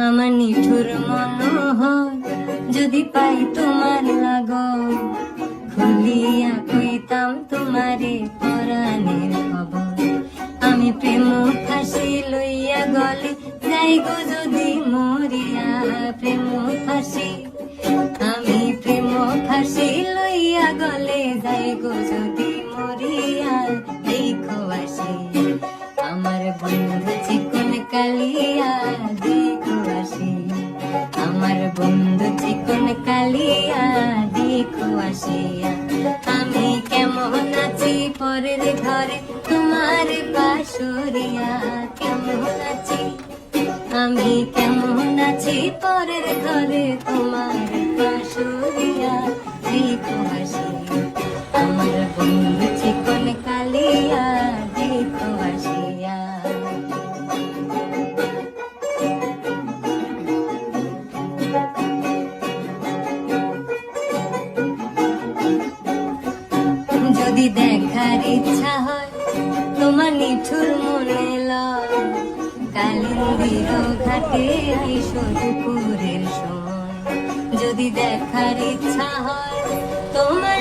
আমার নিঠুর মনোহর যদি পাই তোমার লাগো, খুলিয়া কইতাম তোমারে পরাণের খবর। আমি প্রেম ফাঁসি লইয়া গলে যাই গো যদি মরিয়া, প্রেম ফাঁসি আমি প্রেম ফাঁসি লইয়া গলে যাই গো যদি মরিয়া। দেখো আসি আমার বন্ধু চিকন কালিয়া, দেখো আসি আমার বন্ধু চিকন কালিয়া, দেখো আসিয়া। আমি কেমন আছি পরের ঘরে তোমার বাসুরিয়া, কেমন আছি আমি কেমন আছি পরের ঘরে তোমার বাসুরিয়া। দেখো আসিয়া আমার বন্ধু চিকন কালিয়া, দেখো আসিয়া। যদি দেখার ইচ্ছা হয় তোমার নিঠুর মনে লয়, কালিন্দির ঘাটে আইসো দুপুরের সময়। যদি দেখার ইচ্ছা হয় তোমার